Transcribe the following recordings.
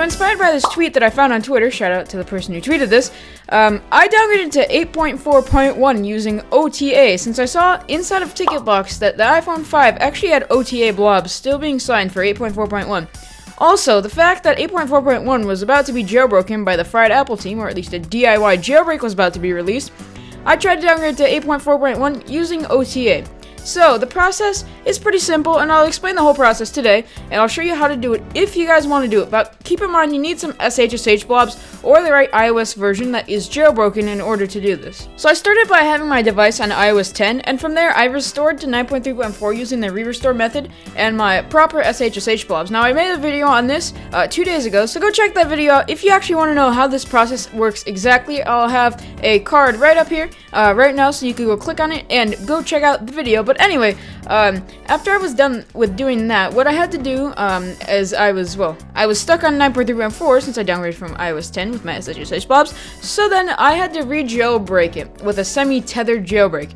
So inspired by this tweet that I found on Twitter, shout out to the person who tweeted this, I downgraded to 8.4.1 using OTA, since I saw inside of TicketBox that the iPhone 5 actually had OTA blobs still being signed for 8.4.1. Also, the fact that 8.4.1 was about to be jailbroken by the Fried Apple team, or at least a DIY jailbreak was about to be released, I tried to downgrade to 8.4.1 using OTA. So, the process is pretty simple, and I'll explain the whole process today, and I'll show you how to do it if you guys want to do it. But keep in mind, you need some SSH blobs or the right iOS version that is jailbroken in order to do this. So I started by having my device on iOS 10, and from there I restored to 9.3.4 using the re-restore method and my proper SSH blobs. Now, I made a video on this 2 days ago, so go check that video out if you actually want to know how this process works exactly. I'll have a card right up here right now, so you can go click on it and go check out the video. But anyway, after I was done with doing that, what I had to do is I was stuck on 9.3.4 since I downgraded from iOS 10 with my SSH blobs, so then I had to re-jailbreak it with a semi-tethered jailbreak.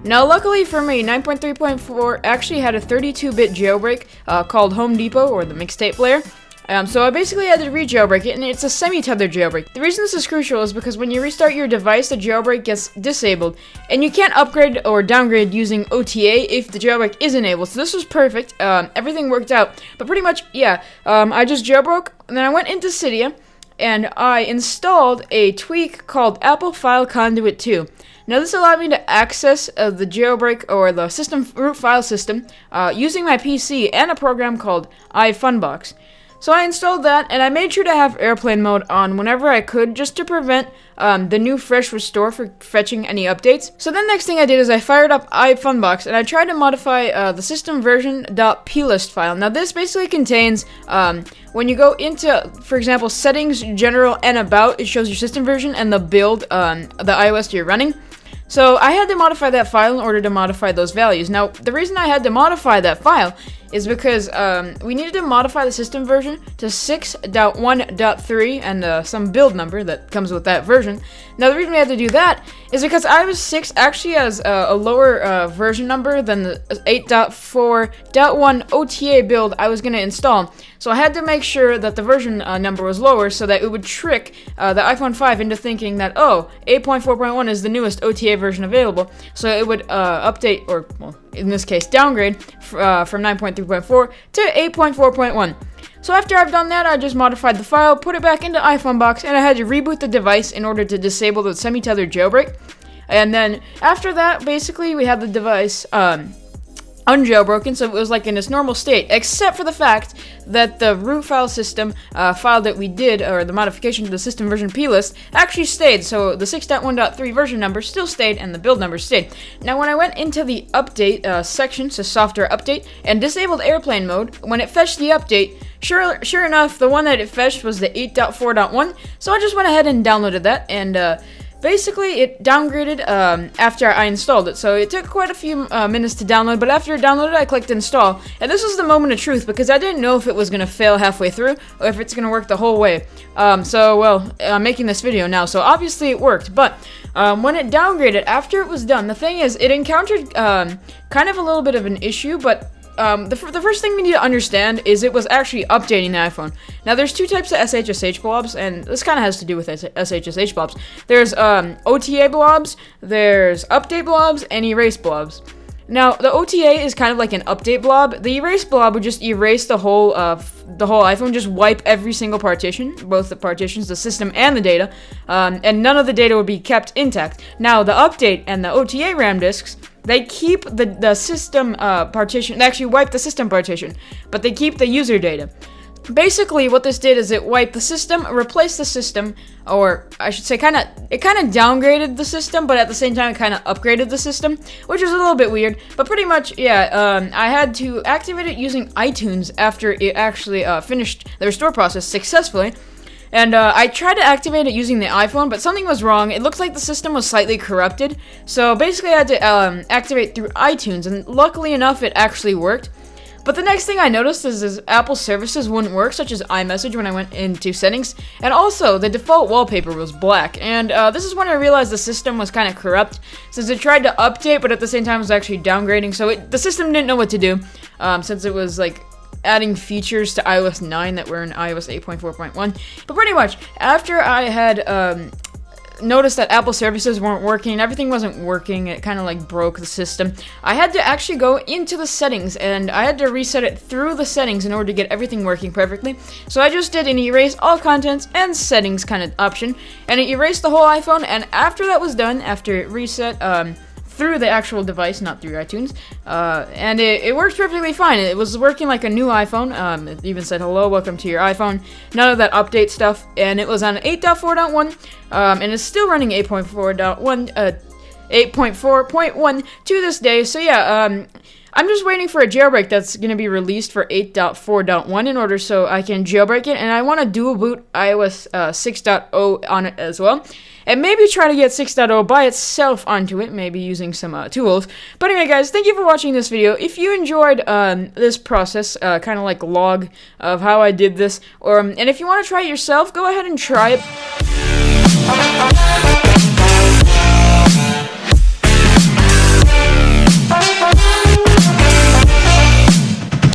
Now, luckily for me, 9.3.4 actually had a 32-bit jailbreak called Home Depot, or the mixtape player. So I basically had to re-jailbreak it, and it's a semi-tethered jailbreak. The reason this is crucial is because when you restart your device, the jailbreak gets disabled, and you can't upgrade or downgrade using OTA if the jailbreak is enabled. So this was perfect. Everything worked out. But pretty much, yeah, I just jailbroke, and then I went into Cydia, and I installed a tweak called Apple File Conduit 2. Now, this allowed me to access the jailbreak or the system root file system using my PC and a program called iFunbox. So I installed that, and I made sure to have airplane mode on whenever I could, just to prevent the new fresh restore for fetching any updates. So then next thing I did is I fired up iFunbox, and I tried to modify the system version.plist file. Now, this basically contains, when you go into, for example, settings, general, and about, it shows your system version and the build, the iOS you're running. So I had to modify that file in order to modify those values. Now, the reason I had to modify that file is because we needed to modify the system version to 6.1.3 and some build number that comes with that version. Now, the reason we had to do that is because iOS 6 actually has a lower version number than the 8.4.1 OTA build I was going to install. So I had to make sure that the version number was lower so that it would trick the iPhone 5 into thinking that, oh, 8.4.1 is the newest OTA version available. So it would update, or, well, in this case, downgrade from 9.3.4 to 8.4.1. So after I've done that, I just modified the file, put it back into iFunbox, and I had to reboot the device in order to disable the semi-tethered jailbreak. And then after that, basically, we had the device unjailbroken, so it was like in its normal state, except for the fact that the root file system file that we did, or the modification to the system version plist, actually stayed. So the 6.1.3 version number still stayed, and the build number stayed. Now, when I went into the update section, so software update, and disabled airplane mode, when it fetched the update, sure enough, the one that it fetched was the 8.4.1. So I just went ahead and downloaded that, and basically, it downgraded after I installed it, so it took quite a few minutes to download, but after it downloaded, I clicked install, and this was the moment of truth, because I didn't know if it was going to fail halfway through, or if it's going to work the whole way. I'm making this video now, so obviously it worked, but when it downgraded, after it was done, the thing is, it encountered kind of a little bit of an issue, but the first thing we need to understand is it was actually updating the iPhone. Now, there's two types of SSH blobs, and this kind of has to do with SSH blobs. There's OTA blobs, there's update blobs, and erase blobs. Now, the OTA is kind of like an update blob. The erase blob would just erase the whole iPhone, just wipe every single partition, both the partitions, the system, and the data, and none of the data would be kept intact. Now, the update and the OTA RAM disks, they keep the system partition, they actually wipe the system partition, but they keep the user data. Basically, what this did is it wiped the system, replaced the system, or I should say it kind of downgraded the system, but at the same time it kind of upgraded the system, which is a little bit weird, but pretty much, yeah, I had to activate it using iTunes after it actually finished the restore process successfully. And I tried to activate it using the iPhone, but something was wrong. It looks like the system was slightly corrupted. So basically I had to activate through iTunes, and luckily enough it actually worked. But the next thing I noticed is Apple services wouldn't work, such as iMessage when I went into settings, and also the default wallpaper was black. And this is when I realized the system was kind of corrupt, since it tried to update, but at the same time was actually downgrading. So the system didn't know what to do, since it was like adding features to iOS 9 that were in iOS 8.4.1. But pretty much, after I had noticed that Apple services weren't working, everything wasn't working, it kind of like broke the system, I had to actually go into the settings, and I had to reset it through the settings in order to get everything working perfectly. So I just did an erase all contents and settings kind of option, and it erased the whole iPhone, and after that was done, after it reset, through the actual device, not through iTunes, and it worked perfectly fine. It was working like a new iPhone. It even said, hello, welcome to your iPhone. None of that update stuff, and it was on 8.4.1, and it's still running 8.4.1 to this day. So yeah, I'm just waiting for a jailbreak that's going to be released for 8.4.1 in order so I can jailbreak it, and I want to dual boot iOS 6.0 on it as well. And maybe try to get 6.0 by itself onto it, maybe using some tools. But anyway, guys, thank you for watching this video. If you enjoyed this process, kind of like log of how I did this, and if you want to try it yourself, go ahead and try it.